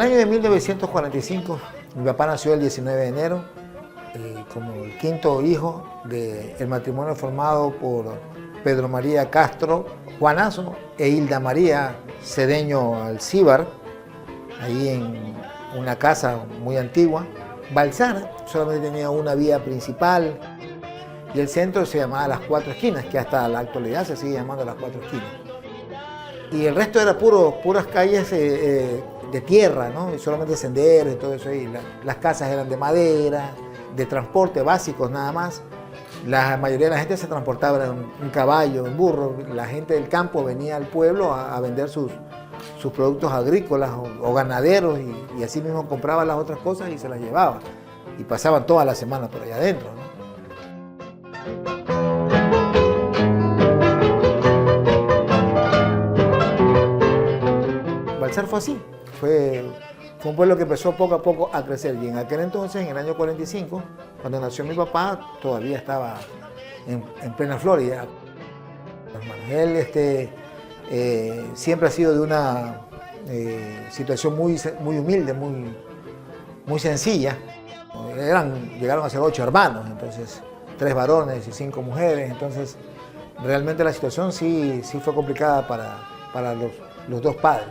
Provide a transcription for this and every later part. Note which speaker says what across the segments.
Speaker 1: el año de 1945, mi papá nació el 19 de enero, como el quinto hijo del matrimonio formado por Pedro María Castro Juanazo e Hilda María Cedeño Alcíbar, ahí en una casa muy antigua. Balsara solamente tenía una vía principal y el centro se llamaba Las Cuatro Esquinas, que hasta la actualidad se sigue llamando Las Cuatro Esquinas. Y el resto era puras calles de tierra, ¿no? Y solamente senderos y todo eso. Y las casas eran de madera, de transporte básicos nada más. La mayoría de la gente se transportaba en un caballo, en burro. La gente del campo venía al pueblo a vender sus productos agrícolas o ganaderos y así mismo compraba las otras cosas y se las llevaba. Y pasaban toda la semana por allá adentro, ¿no? Balsar fue así, fue un pueblo que empezó poco a poco a crecer y en aquel entonces, en el año 45, cuando nació mi papá, todavía estaba en plena Florida. Él siempre ha sido de una situación muy humilde, muy sencilla. Llegaron a ser 8 hermanos, entonces 3 varones y 5 mujeres, entonces realmente la situación sí fue complicada para los 2 padres.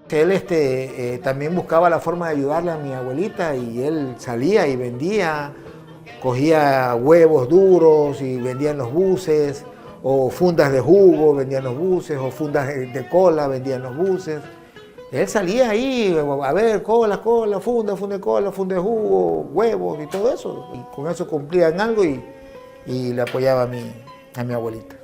Speaker 1: Él también buscaba la forma de ayudarle a mi abuelita y él salía y vendía, cogía huevos duros y vendía en los buses, o fundas de jugo vendía en los buses, o fundas de cola vendía en los buses. Él salía ahí a ver cola, funda de cola, funda de jugo, huevos y todo eso. Y con eso cumplían algo y le apoyaba a mi abuelita.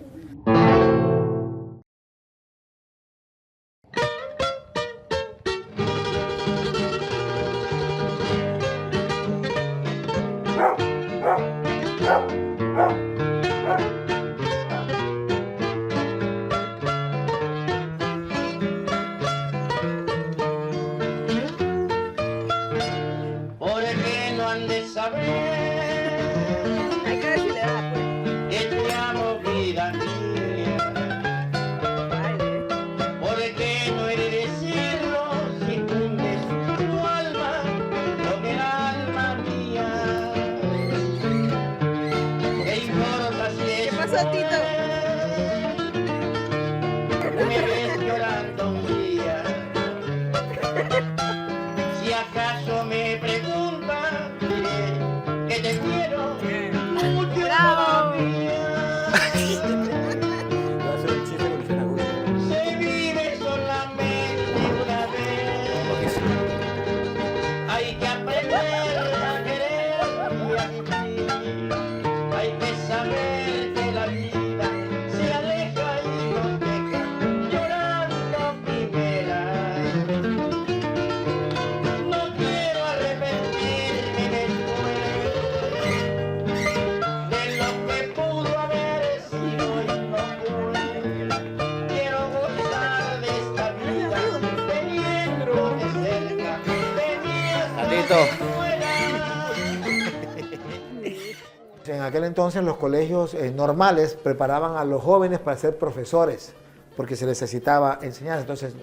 Speaker 1: En aquel entonces los colegios normales preparaban a los jóvenes para ser profesores, porque se necesitaba enseñar. Entonces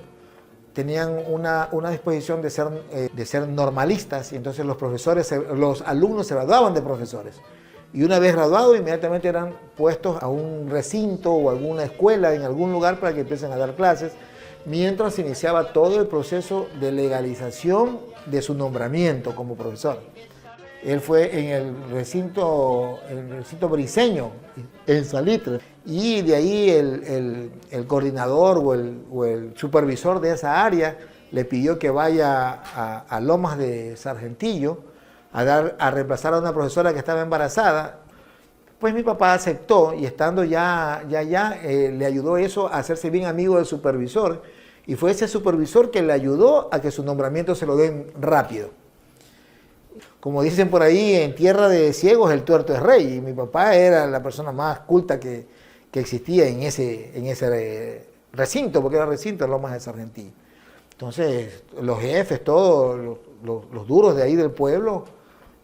Speaker 1: tenían una disposición de ser normalistas y entonces los alumnos se graduaban de profesores. Y una vez graduados, inmediatamente eran puestos a un recinto o alguna escuela en algún lugar para que empiecen a dar clases, mientras se iniciaba todo el proceso de legalización de su nombramiento como profesor. Él fue en el recinto briseño, en Salitre, y de ahí el coordinador o el supervisor de esa área le pidió que vaya a Lomas de Sargentillo a reemplazar a una profesora que estaba embarazada. Pues mi papá aceptó y estando ya le ayudó eso a hacerse bien amigo del supervisor, y fue ese supervisor que le ayudó a que su nombramiento se lo den rápido. Como dicen por ahí, en tierra de ciegos el tuerto es rey, y mi papá era la persona más culta que existía en ese recinto, porque era recinto en Lomas de Sargentillo. Entonces, los jefes, todos los duros de ahí del pueblo,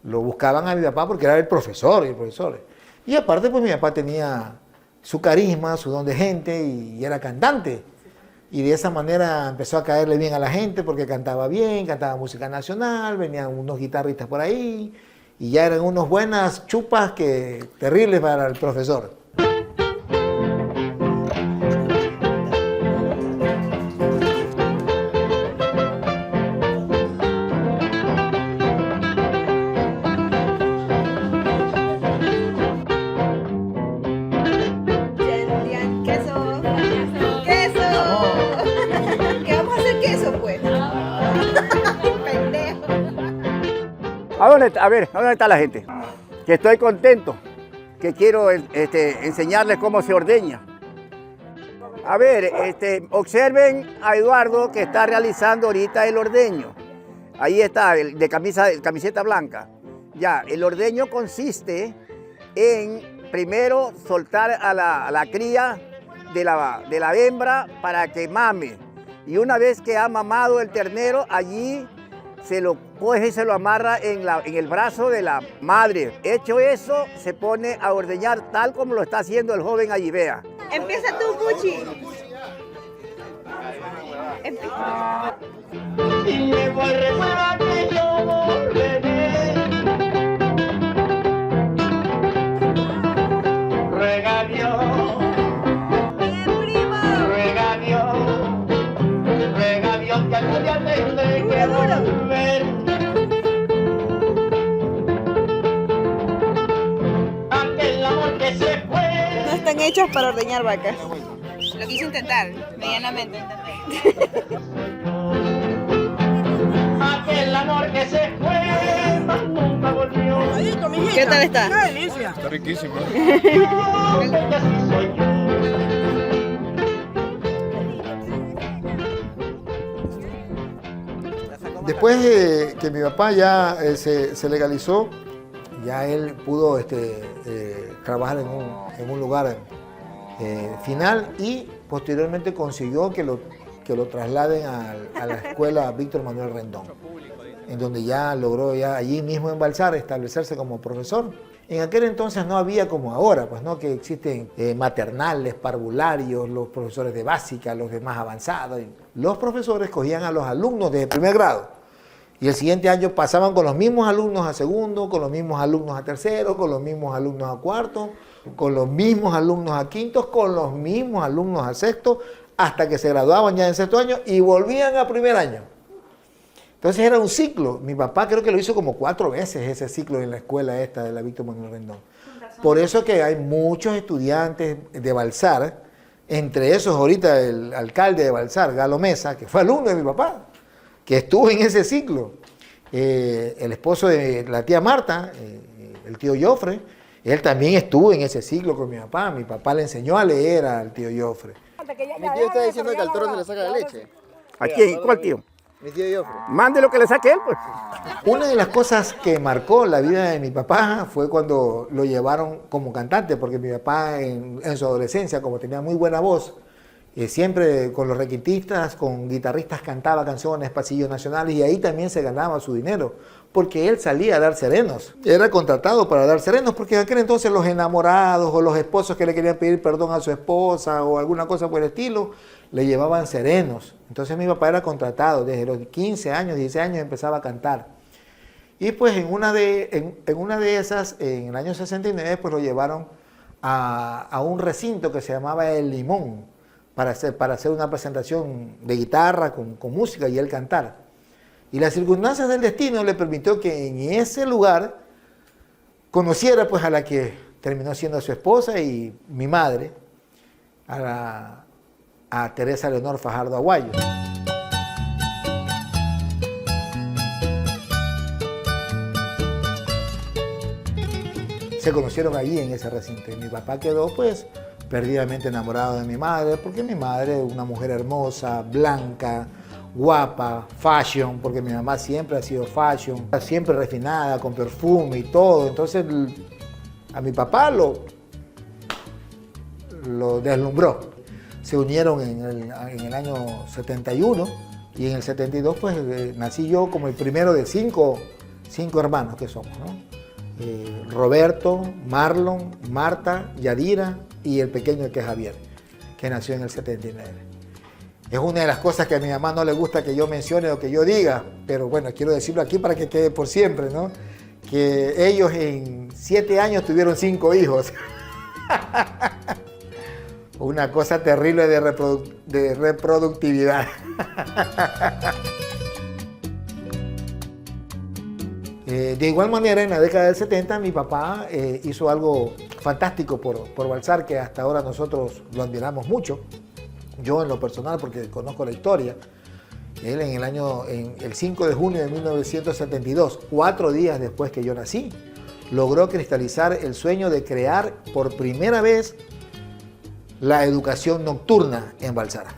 Speaker 1: lo buscaban a mi papá porque era el profesor. Y aparte, pues mi papá tenía su carisma, su don de gente y era cantante. y de esa manera empezó a caerle bien a la gente porque cantaba bien, cantaba música nacional, venían unos guitarristas por ahí y ya eran unas buenas chupas que terribles para el profesor.
Speaker 2: A ver, ¿a dónde está la gente? Que estoy contento, que quiero enseñarles cómo se ordeña. A ver, observen a Eduardo que está realizando ahorita el ordeño. Ahí está, de camiseta blanca. Ya, el ordeño consiste en primero soltar a la cría de la hembra para que mame. Y una vez que ha mamado el ternero, allí se lo coge y se lo amarra en el brazo de la madre. Hecho eso, se pone a ordeñar tal como lo está haciendo el joven allí, vea.
Speaker 3: Empieza tú, Puchi.
Speaker 4: Y llevo el recuerdo que yo regaló.
Speaker 3: Bien, primo.
Speaker 4: Regaló que algún día tendré que volver. Aquel amor que se fue.
Speaker 3: No están hechos para ordeñar vacas. Lo quise intentar, medianamente intenté.
Speaker 4: Aquel amor que se fue, mas nunca volvió.
Speaker 3: ¿Qué tal está?
Speaker 5: Está riquísimo.
Speaker 4: Que así soy yo.
Speaker 1: Después de que mi papá ya se legalizó, ya él pudo trabajar en un lugar final y posteriormente consiguió que lo trasladen a la escuela Víctor Manuel Rendón, en donde ya logró allí mismo en Balsar establecerse como profesor. En aquel entonces no había como ahora, pues no, que existen maternales, parvularios, los profesores de básica, los de más avanzados. Los profesores cogían a los alumnos de primer grado y el siguiente año pasaban con los mismos alumnos a segundo, con los mismos alumnos a tercero, con los mismos alumnos a cuarto, con los mismos alumnos a quinto, con los mismos alumnos a sexto, hasta que se graduaban ya en sexto año y volvían a primer año. Entonces era un ciclo. Mi papá creo que lo hizo como 4 veces ese ciclo en la escuela esta de la Víctor Manuel Rendón. Por eso que hay muchos estudiantes de Balsar, entre esos ahorita el alcalde de Balsar, Galo Mesa, que fue alumno de mi papá, que estuvo en ese ciclo. El esposo de la tía Marta, el tío Jofre, él también estuvo en ese ciclo con mi papá. Mi papá le enseñó a leer al tío Jofre.
Speaker 5: Mi tío está diciendo que al toro se le saca la leche.
Speaker 2: ¿A quién? ¿Cuál tío?
Speaker 5: Mi tío Jofre.
Speaker 2: Mande lo que le saque él, pues.
Speaker 1: Una de las cosas que marcó la vida de mi papá fue cuando lo llevaron como cantante, porque mi papá en su adolescencia, como tenía muy buena voz, siempre con los requintistas, con guitarristas cantaba canciones, pasillos nacionales, y ahí también se ganaba su dinero, porque él salía a dar serenos. Era contratado para dar serenos, porque en aquel entonces los enamorados o los esposos que le querían pedir perdón a su esposa o alguna cosa por el estilo, le llevaban serenos. Entonces mi papá era contratado, desde los 15 años, 16 años empezaba a cantar. Y pues en una de esas, en el año 69, pues lo llevaron a un recinto que se llamaba El Limón, para hacer una presentación de guitarra con música y él cantar. Y las circunstancias del destino le permitió que en ese lugar conociera pues a la que terminó siendo su esposa y mi madre, a Teresa Leonor Fajardo Aguayo. Se conocieron allí en ese recinto y mi papá quedó pues perdidamente enamorado de mi madre, porque mi madre es una mujer hermosa, blanca, guapa, fashion, porque mi mamá siempre ha sido fashion, siempre refinada, con perfume y todo. Entonces a mi papá lo deslumbró. Se unieron en el año 71 y en el 72 pues nací yo como el primero de cinco hermanos que somos, ¿no? Roberto, Marlon, Marta, Yadira y el pequeño que es Javier, que nació en el 79. Es una de las cosas que a mi mamá no le gusta que yo mencione o que yo diga, pero bueno, quiero decirlo aquí para que quede por siempre, ¿no? Que ellos en 7 años tuvieron 5 hijos. Una cosa terrible de reproductividad. De igual manera, en la década del 70, mi papá hizo algo fantástico por Balsar, que hasta ahora nosotros lo admiramos mucho. Yo en lo personal, porque conozco la historia. Él en el 5 de junio de 1972, 4 días después que yo nací, logró cristalizar el sueño de crear por primera vez la educación nocturna en Balsara.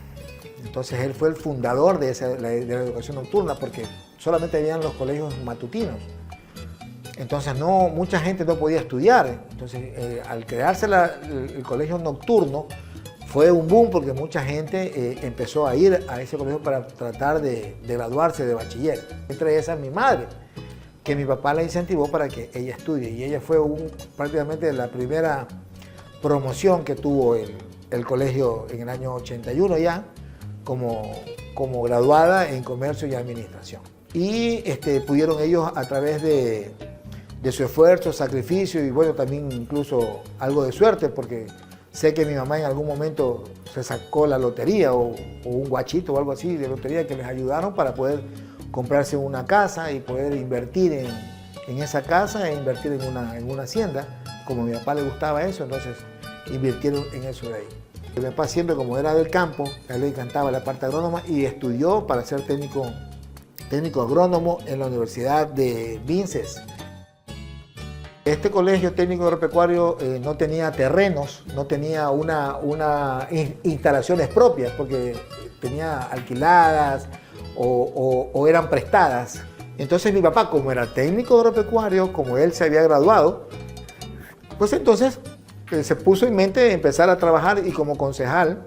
Speaker 1: Entonces él fue el fundador de la educación nocturna, porque solamente habían los colegios matutinos. Entonces mucha gente no podía estudiar. Entonces al crearse el colegio nocturno fue un boom, porque mucha gente empezó a ir a ese colegio para tratar de graduarse de bachiller. Entre esas mi madre, que mi papá la incentivó para que ella estudie, y ella fue prácticamente la primera promoción que tuvo el colegio en el año 81 ya, como graduada en comercio y administración. Y pudieron ellos, a través de su esfuerzo, sacrificio y bueno, también incluso algo de suerte, porque sé que mi mamá en algún momento se sacó la lotería o un guachito o algo así de lotería, que les ayudaron para poder comprarse una casa y poder invertir en esa casa e invertir en una hacienda. Como a mi papá le gustaba eso, entonces invirtieron en eso de ahí. Mi papá siempre, como era del campo, a él le encantaba la parte agrónoma y estudió para ser técnico agrónomo en la Universidad de Vinces. Este colegio técnico agropecuario no tenía terrenos, no tenía instalaciones propias, porque tenía alquiladas o eran prestadas. Entonces mi papá, como era técnico agropecuario, como él se había graduado, pues entonces se puso en mente de empezar a trabajar, y como concejal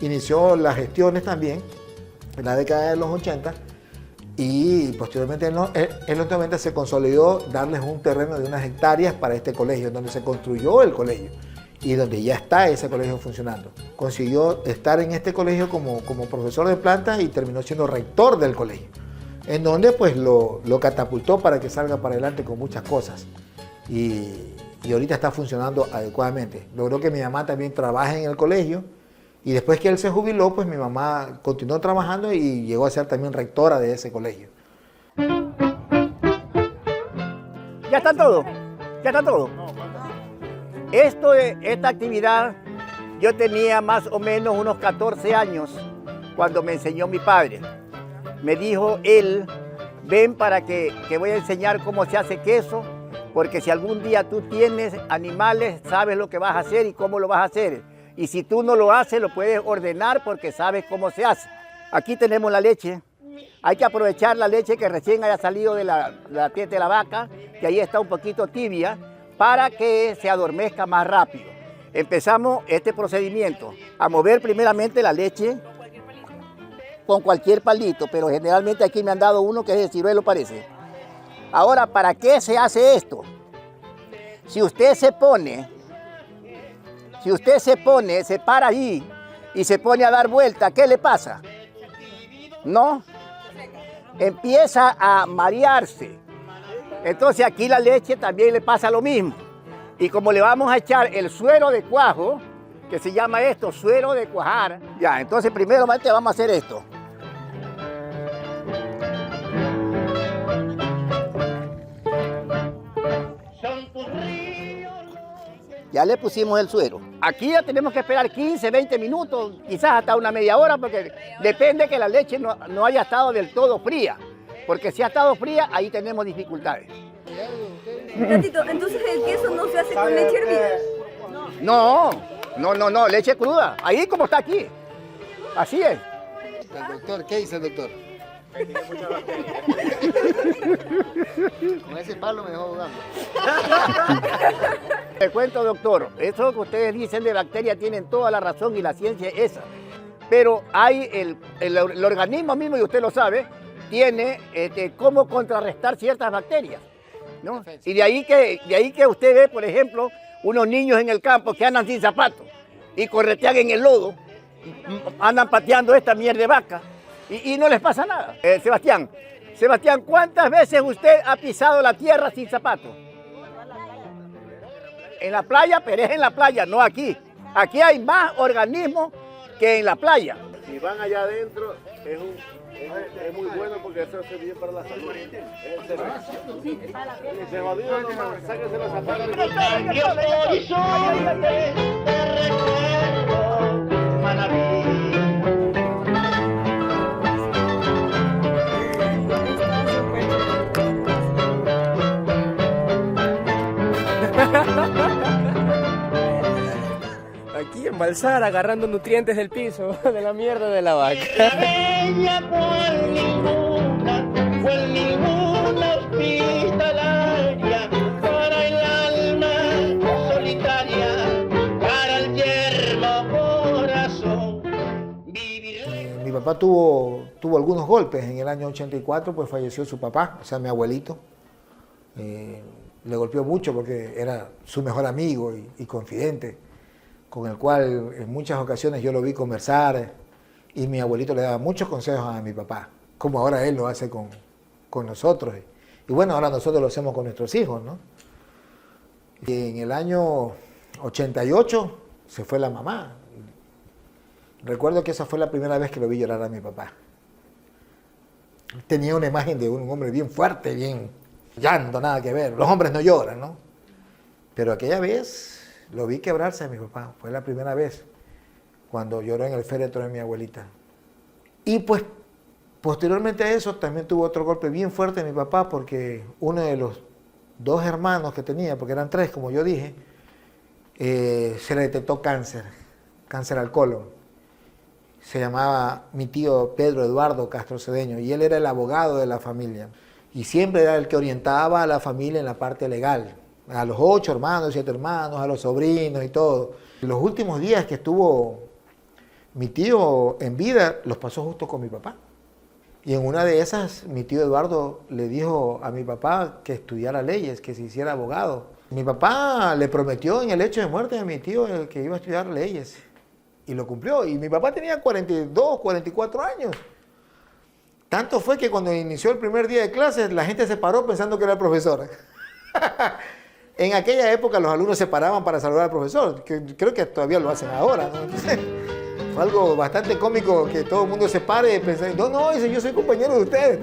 Speaker 1: inició las gestiones también en la década de los 80. Y posteriormente en los 90 se consolidó darles un terreno de unas hectáreas para este colegio, donde se construyó el colegio y donde ya está ese colegio funcionando. Consiguió estar en este colegio como profesor de planta y terminó siendo rector del colegio, en donde pues lo catapultó para que salga para adelante con muchas cosas. Y ahorita está funcionando adecuadamente. Logró que mi mamá también trabaje en el colegio. Y después que él se jubiló, pues mi mamá continuó trabajando y llegó a ser también rectora de ese colegio.
Speaker 2: Ya está todo, ya está todo. Esta actividad, yo tenía más o menos unos 14 años cuando me enseñó mi padre. Me dijo él, ven para que voy a enseñar cómo se hace queso, porque si algún día tú tienes animales, sabes lo que vas a hacer y cómo lo vas a hacer. Y si tú no lo haces, lo puedes ordenar porque sabes cómo se hace. Aquí tenemos la leche. Hay que aprovechar la leche que recién haya salido de la teta de la vaca, que ahí está un poquito tibia, para que se adormezca más rápido. Empezamos este procedimiento a mover primeramente la leche con cualquier palito, pero generalmente aquí me han dado uno que es de ciruelo, parece. Ahora, ¿para qué se hace esto? Si usted se para ahí y se pone a dar vuelta, ¿qué le pasa? No, empieza a marearse. Entonces aquí la leche también le pasa lo mismo. Y como le vamos a echar el suero de cuajo, que se llama esto, suero de cuajar, ya, entonces primeramente vamos a hacer esto. Ya le pusimos el suero. Aquí ya tenemos que esperar 15, 20 minutos, quizás hasta una media hora, porque depende que la leche no haya estado del todo fría. Porque si ha estado fría, ahí tenemos dificultades.
Speaker 6: Tatito, entonces el queso no se hace con leche hervida.
Speaker 2: No, leche cruda. Ahí como está aquí. Así es.
Speaker 5: El doctor, ¿qué dice el doctor? Con ese palo me dejó dudando.
Speaker 2: Te cuento, doctor, eso que ustedes dicen de bacterias tienen toda la razón y la ciencia es esa. Pero hay el organismo mismo, y usted lo sabe, tiene cómo contrarrestar ciertas bacterias, ¿no? Y de ahí que usted ve, por ejemplo, unos niños en el campo que andan sin zapatos y corretean en el lodo, andan pateando esta mierda de vaca y no les pasa nada. Sebastián, ¿cuántas veces usted ha pisado la tierra sin zapatos? En la playa, pero es en la playa, no aquí. Aquí hay más organismos que en la playa.
Speaker 7: Si van allá adentro, es muy bueno porque eso hace bien para la salud. Se jodió nomás, sáquense los zapatos.
Speaker 4: Yo soy te recuerdo, Manaví.
Speaker 8: Aquí en Balsar agarrando nutrientes del piso, de la mierda de la vaca.
Speaker 4: Ella cual ninguna hospitalaria, para el alma solitaria, para el yermo corazón.
Speaker 1: Mi papá tuvo algunos golpes. En el año 84 pues falleció su papá, o sea, mi abuelito. Le golpeó mucho porque era su mejor amigo y confidente, con el cual en muchas ocasiones yo lo vi conversar, y mi abuelito le daba muchos consejos a mi papá, como ahora él lo hace con nosotros. Y bueno, ahora nosotros lo hacemos con nuestros hijos, ¿no? Y en el año 88 se fue la mamá. Recuerdo que esa fue la primera vez que lo vi llorar a mi papá. Tenía una imagen de un hombre bien fuerte, bien llanto, nada que ver. Los hombres no lloran, ¿no? Pero aquella vez lo vi quebrarse a mi papá. Fue la primera vez cuando lloró en el féretro de mi abuelita. Y pues, posteriormente a eso, también tuvo otro golpe bien fuerte de mi papá, porque uno de los dos hermanos que tenía, porque eran tres, como yo dije, se le detectó cáncer al colon. Se llamaba mi tío Pedro Eduardo Castro Cedeño, y él era el abogado de la familia. Y siempre era el que orientaba a la familia en la parte legal, a los 8 hermanos, 7 hermanos, a los sobrinos y todo. Los últimos días que estuvo mi tío en vida, los pasó justo con mi papá. Y en una de esas, mi tío Eduardo le dijo a mi papá que estudiara leyes, que se hiciera abogado. Mi papá le prometió en el hecho de muerte de mi tío que iba a estudiar leyes, y lo cumplió. Y mi papá tenía 42, 44 años. Tanto fue que cuando inició el primer día de clases, la gente se paró pensando que era el profesor. En aquella época los alumnos se paraban para saludar al profesor, que creo que todavía lo hacen ahora, ¿no? Entonces, fue algo bastante cómico que todo el mundo se pare y pense, no, dice, yo soy compañero de ustedes.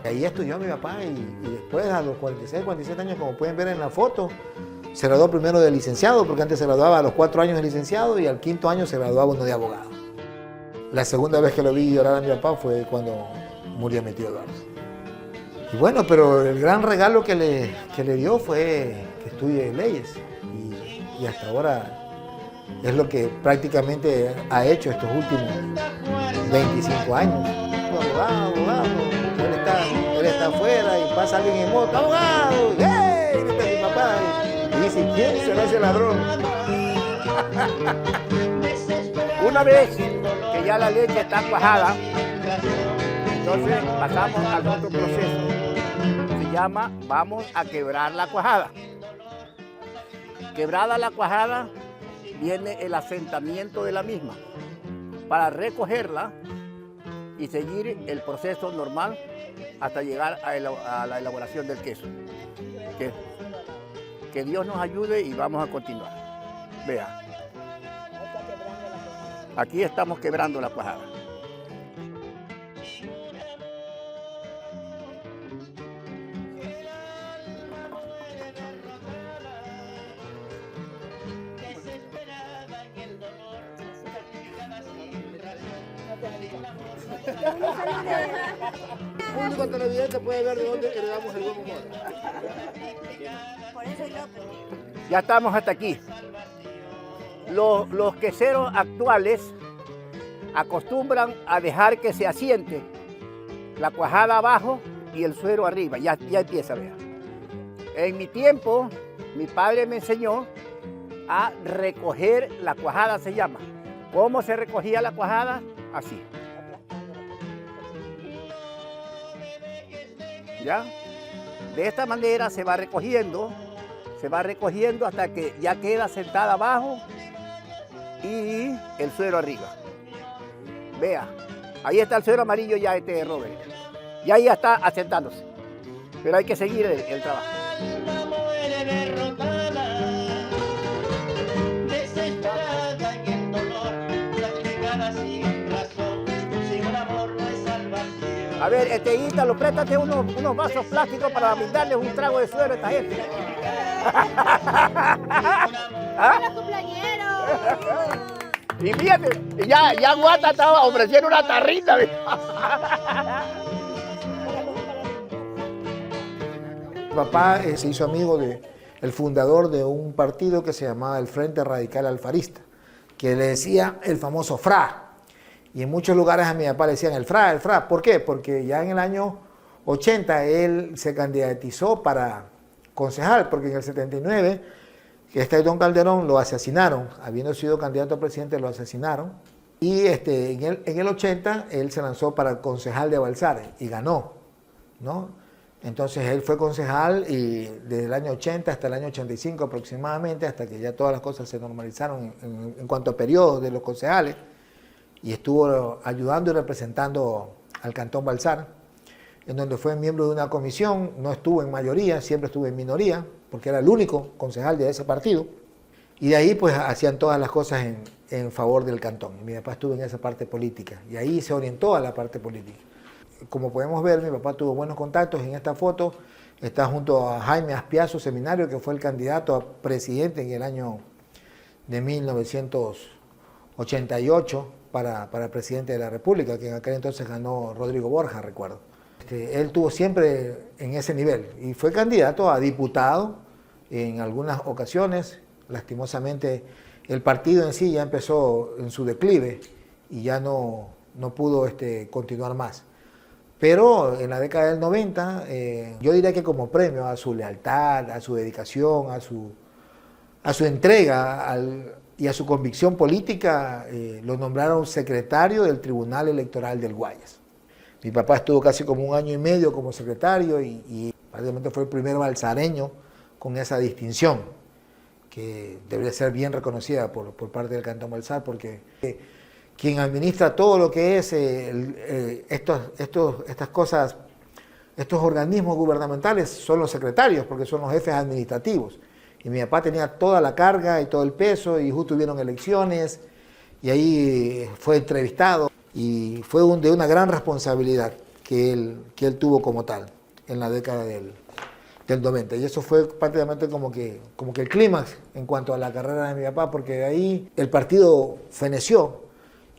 Speaker 1: Ahí estudió mi papá y después a los 46, 47 años, como pueden ver en la foto, se graduó primero de licenciado, porque antes se graduaba a los 4 años de licenciado y al 5º año se graduaba uno de abogado. La segunda vez que lo vi llorar a mi papá fue cuando murió mi tío Eduardo. Y bueno, pero el gran regalo que le dio fue que estudie leyes. Y hasta ahora es lo que prácticamente ha hecho estos últimos 25 años. Abogado. Él está afuera y pasa alguien en moto. ¡Abogado! ¡Hey! Grita mi papá. Y dice, ¿quién será ese ladrón?
Speaker 2: Una vez que ya la leche está cuajada, entonces pasamos al otro proceso. Se llama, vamos a quebrar la cuajada. Quebrada la cuajada, viene el asentamiento de la misma para recogerla y seguir el proceso normal hasta llegar a la elaboración del queso. Que Dios nos ayude y vamos a continuar. Vea. Aquí estamos quebrando la cuajada.
Speaker 1: El público televidente puede ver de dónde heredamos el buen humor.
Speaker 2: Ya estamos hasta aquí. Los queseros actuales acostumbran a dejar que se asiente la cuajada abajo y el suero arriba. Ya empieza a ver. En mi tiempo, mi padre me enseñó a recoger la cuajada, se llama. ¿Cómo se recogía la cuajada? Así. ¿Ya? De esta manera se va recogiendo hasta que ya queda sentada abajo y el suero arriba. Vea, ahí está el suero amarillo ya, Robert. Y ahí ya está asentándose. Pero hay que seguir el trabajo.
Speaker 4: Una mujer derrotada, desesperada en el dolor, sacrificada sin razón, sin un amor no hay salvación.
Speaker 2: A ver, Ítalo, préstate unos vasos plásticos para brindarles un trago de suero a esta gente. ¿Ah? Y fíjate, ya Guata estaba ofreciendo una tarrita.
Speaker 1: Mi papá se hizo amigo del fundador de un partido que se llamaba el Frente Radical Alfarista, que le decía el famoso FRA. Y en muchos lugares a mi papá le decían el FRA, el FRA. ¿Por qué? Porque ya en el año 80 él se candidatizó para concejal, porque en el 79 don Calderón lo asesinaron, habiendo sido candidato a presidente lo asesinaron, y en el 80 él se lanzó para concejal de Balsar y ganó, ¿no? Entonces él fue concejal y desde el año 80 hasta el año 85 aproximadamente, hasta que ya todas las cosas se normalizaron en cuanto a periodos de los concejales, y estuvo ayudando y representando al Cantón Balsar, en donde fue miembro de una comisión, no estuvo en mayoría, siempre estuvo en minoría, porque era el único concejal de ese partido, y de ahí pues hacían todas las cosas en favor del cantón. Y mi papá estuvo en esa parte política, y ahí se orientó a la parte política. Como podemos ver, mi papá tuvo buenos contactos. En esta foto está junto a Jaime Aspiazo Seminario, que fue el candidato a presidente en el año de 1988 para presidente de la República, que en aquel entonces ganó Rodrigo Borja, recuerdo. Él tuvo siempre en ese nivel y fue candidato a diputado en algunas ocasiones. Lastimosamente el partido en sí ya empezó en su declive y ya no pudo continuar más. Pero en la década del 90, yo diría que como premio a su lealtad, a su dedicación, a su entrega y a su convicción política, lo nombraron secretario del Tribunal Electoral del Guayas. Mi papá estuvo casi como 1 año y medio como secretario y prácticamente fue el primer balsareño con esa distinción, que debería ser bien reconocida por parte del Cantón Balsar, porque quien administra todo lo que es estas cosas, estos organismos gubernamentales son los secretarios, porque son los jefes administrativos. Y mi papá tenía toda la carga y todo el peso, y justo hubieron elecciones, y ahí fue entrevistado. Y fue de una gran responsabilidad que él tuvo como tal en la década del 90. Y eso fue prácticamente como que el clímax en cuanto a la carrera de mi papá, porque de ahí el partido feneció,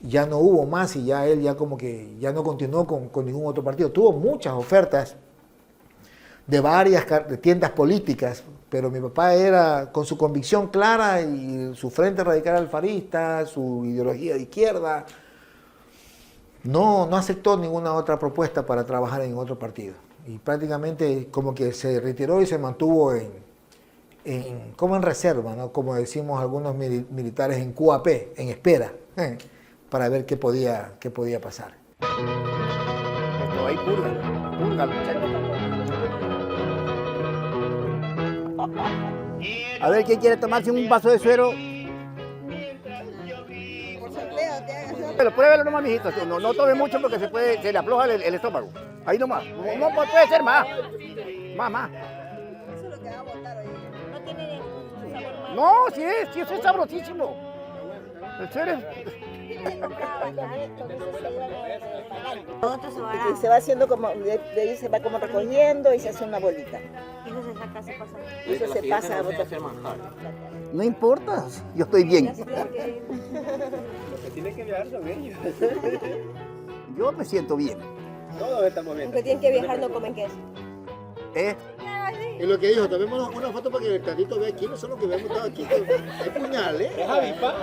Speaker 1: ya no hubo más y ya él como que ya no continuó con ningún otro partido. Tuvo muchas ofertas de varias tiendas políticas, pero mi papá era, con su convicción clara y su Frente Radical Alfarista, su ideología de izquierda, no aceptó ninguna otra propuesta para trabajar en otro partido. Y prácticamente como que se retiró y se mantuvo como en reserva, ¿no? Como decimos algunos militares, en QAP, en espera, para ver qué podía pasar.
Speaker 2: Esto ahí purga, A ver, ¿quién quiere tomarse un vaso de suero? Pero pruébelo nomás, mijito. No tome mucho porque se le afloja el estómago. Ahí nomás. No puede ser más. Más.
Speaker 6: Eso es lo que va a botar hoy. No tiene sabor más.
Speaker 2: No, sí, eso es sabrosísimo. El suero es...
Speaker 3: Y se va haciendo como, de ahí se va como recogiendo y se hace una bolita.
Speaker 6: Eso se saca, se pasa.
Speaker 3: Eso se pasa a botar.
Speaker 2: No importa, yo estoy bien.
Speaker 8: Lo que tiene que viajar son ellos.
Speaker 2: Yo me siento bien.
Speaker 8: Todos estamos bien.
Speaker 6: Los que tienen que viajar no comen queso.
Speaker 5: Es lo que dijo, tomemos una foto para que el tantito vea quiénes son los que vemos todos aquí. Hay puñales.
Speaker 8: Es avipá.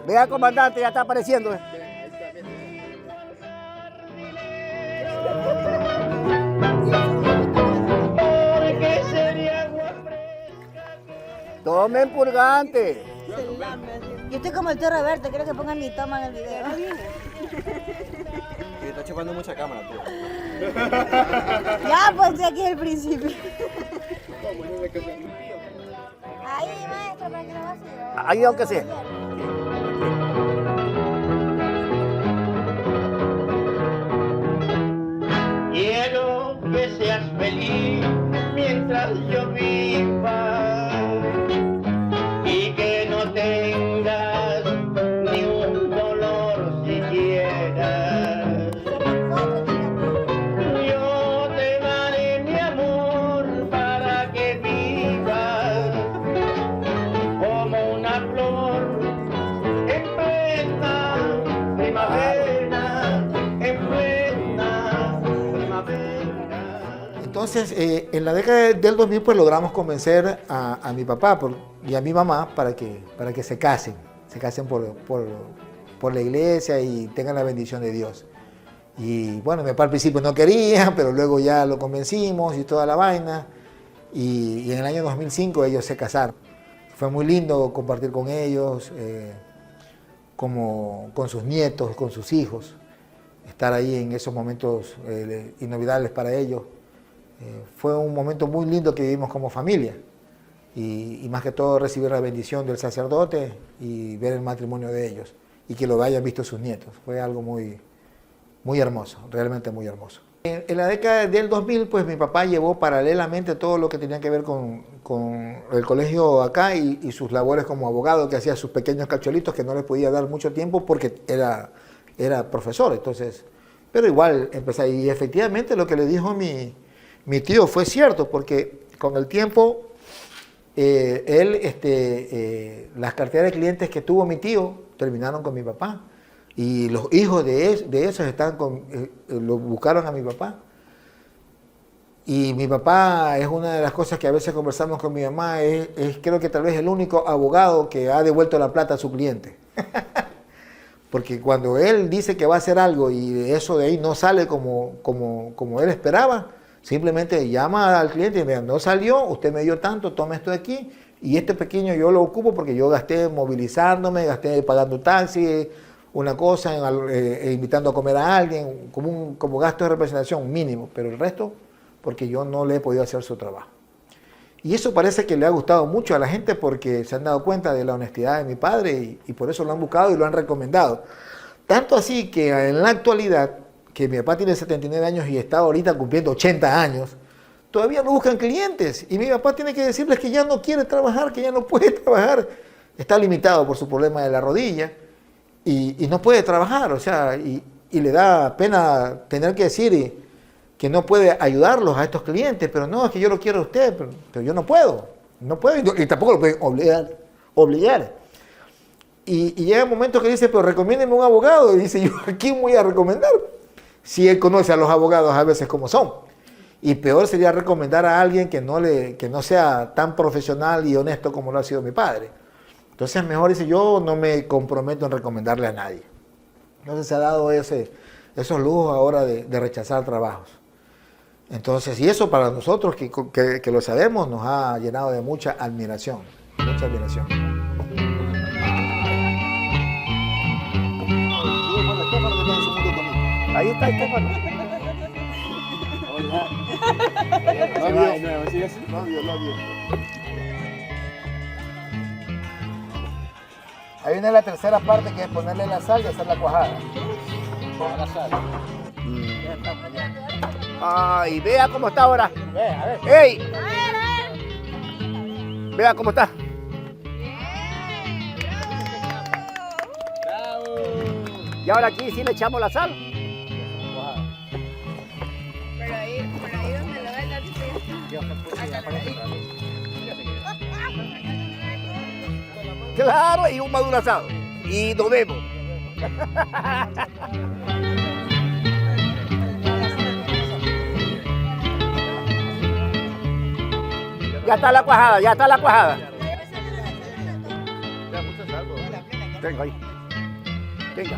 Speaker 2: Vea, comandante, ya está apareciendo.
Speaker 4: Porque sería agua
Speaker 2: Tomen purgante.
Speaker 6: Yo estoy como el tío Roberto, quiero que pongan mi toma en el video.
Speaker 8: Y está chupando mucha cámara, tío.
Speaker 6: Ya, pues aquí es el principio. Ahí, maestro, para que lo vacíe.
Speaker 2: Ahí aunque sea.
Speaker 4: aquí mientras yo viva y que no tengas ni un dolor siquiera. Yo te daré mi amor para que vivas como una flor en plena primavera, en plena primavera.
Speaker 1: Entonces, en la década del 2000, pues logramos convencer a mi papá y a mi mamá para que se casen por la iglesia y tengan la bendición de Dios. Y bueno, mi papá al principio no quería, pero luego ya lo convencimos y toda la vaina. Y en el año 2005 ellos se casaron. Fue muy lindo compartir con ellos, con sus nietos, con sus hijos, estar ahí en esos momentos inolvidables para ellos. Fue un momento muy lindo que vivimos como familia y más que todo recibir la bendición del sacerdote y ver el matrimonio de ellos y que lo hayan visto sus nietos. Fue algo muy, muy hermoso, realmente muy hermoso. En la década del 2000, pues mi papá llevó paralelamente todo lo que tenía que ver con el colegio acá y sus labores como abogado, que hacía sus pequeños cacholitos que no le podía dar mucho tiempo porque era profesor. Entonces, pero igual empecé y efectivamente lo que le dijo mi tío fue cierto, porque con el tiempo las carteras de clientes que tuvo mi tío terminaron con mi papá. Y los hijos de esos lo buscaron a mi papá. Y mi papá es una de las cosas que a veces conversamos con mi mamá, creo que tal vez el único abogado que ha devuelto la plata a su cliente. Porque cuando él dice que va a hacer algo y eso de ahí no sale como él esperaba, simplemente llama al cliente y me dice, no salió, usted me dio tanto, tome esto de aquí, y este pequeño yo lo ocupo porque yo gasté movilizándome, gasté pagando taxi, una cosa, invitando a comer a alguien, como gasto de representación mínimo, pero el resto porque yo no le he podido hacer su trabajo. Y eso parece que le ha gustado mucho a la gente porque se han dado cuenta de la honestidad de mi padre y por eso lo han buscado y lo han recomendado. Tanto así que en la actualidad, que mi papá tiene 79 años y está ahorita cumpliendo 80 años, todavía no buscan clientes y mi papá tiene que decirles que ya no quiere trabajar, que ya no puede trabajar. Está limitado por su problema de la rodilla. Y no puede trabajar, o sea, y le da pena tener que decir que no puede ayudarlos a estos clientes, pero no, es que yo lo quiero a usted, pero yo no puedo y tampoco lo pueden obligar. Y llega un momento que dice, pero recomiéndeme un abogado, y dice, ¿yo a quién voy a recomendar? Si él conoce a los abogados a veces como son. Y peor sería recomendar a alguien que no sea tan profesional y honesto como lo ha sido mi padre. Entonces mejor dice, yo no me comprometo en recomendarle a nadie. Entonces se ha dado esos lujos ahora de rechazar trabajos. Entonces, y eso para nosotros que lo sabemos nos ha llenado de mucha admiración. Mucha admiración.
Speaker 2: Ahí está Estefano.
Speaker 1: Ahí viene la tercera parte, que es ponerle la sal y hacer la cuajada. La sal.
Speaker 2: Ay, vea cómo está ahora. ¡Ey! Vea cómo está. Y ahora aquí sí le echamos la sal.
Speaker 3: Pero ahí donde lo ve la
Speaker 2: Claro, y un maduro asado. Y nos vemos. Ya está la cuajada, ya está la cuajada. Venga ahí. Venga.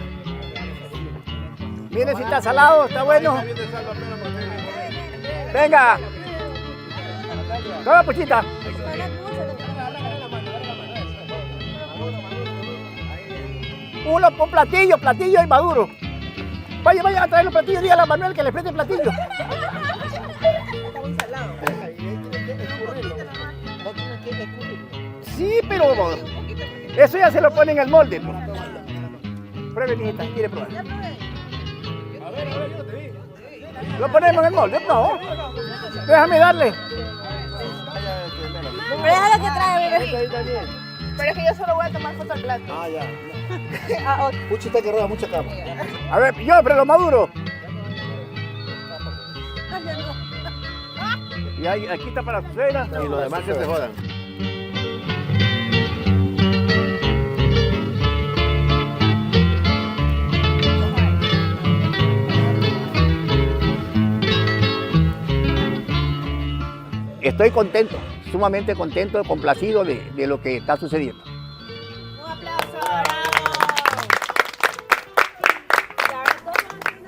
Speaker 2: Miren si está salado, está bueno. Venga. Toma, Puchita. Un platillo y maduro. Vaya a traer los platillos, dígale a Manuel que le preste platillo. Sí, pero eso ya se lo ponen al molde. Pruebe, mijita, quiere probar. ¿Lo ponemos en el molde? No. Déjame darle.
Speaker 6: Pero déjalo que trae, bebé.
Speaker 3: Pero es que yo solo voy a tomar foto al plato.
Speaker 5: Ah, ya.
Speaker 3: Ah, ok.
Speaker 5: Puchita que roba mucha cama.
Speaker 2: A ver, yo, pero lo maduro. Y ahí, aquí está para su cena.
Speaker 7: Y los demás que se jodan.
Speaker 2: Estoy contento, sumamente contento, complacido de lo que está sucediendo.
Speaker 3: Un aplauso, bravo.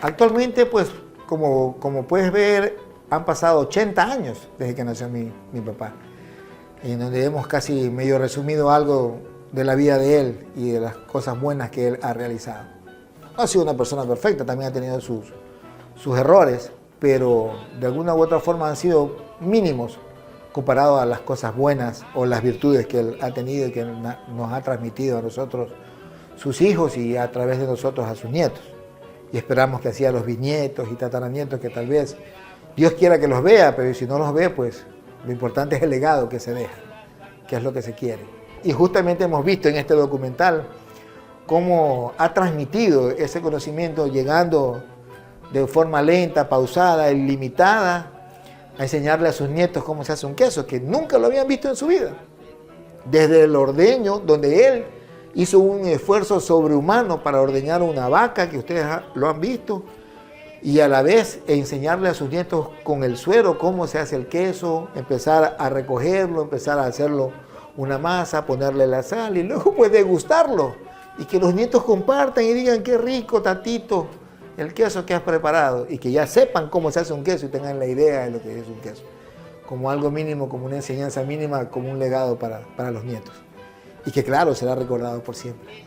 Speaker 1: Actualmente, pues, como puedes ver, han pasado 80 años desde que nació mi papá, en donde hemos casi medio resumido algo de la vida de él y de las cosas buenas que él ha realizado. No ha sido una persona perfecta, también ha tenido sus errores, pero de alguna u otra forma han sido mínimos comparado a las cosas buenas o las virtudes que él ha tenido y que nos ha transmitido a nosotros, sus hijos, y a través de nosotros a sus nietos. Y esperamos que así a los bisnietos y tataranietos, que tal vez Dios quiera que los vea, pero si no los ve, pues lo importante es el legado que se deja, que es lo que se quiere. Y justamente hemos visto en este documental cómo ha transmitido ese conocimiento, llegando de forma lenta, pausada, limitada, a enseñarle a sus nietos cómo se hace un queso, que nunca lo habían visto en su vida. Desde el ordeño, donde él hizo un esfuerzo sobrehumano para ordeñar una vaca, que ustedes lo han visto, y a la vez enseñarle a sus nietos con el suero cómo se hace el queso, empezar a recogerlo, empezar a hacerlo una masa, ponerle la sal y luego pues degustarlo. Y que los nietos compartan y digan: qué rico, tatito, el queso que has preparado, y que ya sepan cómo se hace un queso y tengan la idea de lo que es un queso, como algo mínimo, como una enseñanza mínima, como un legado para los nietos, y que claro, será recordado por siempre.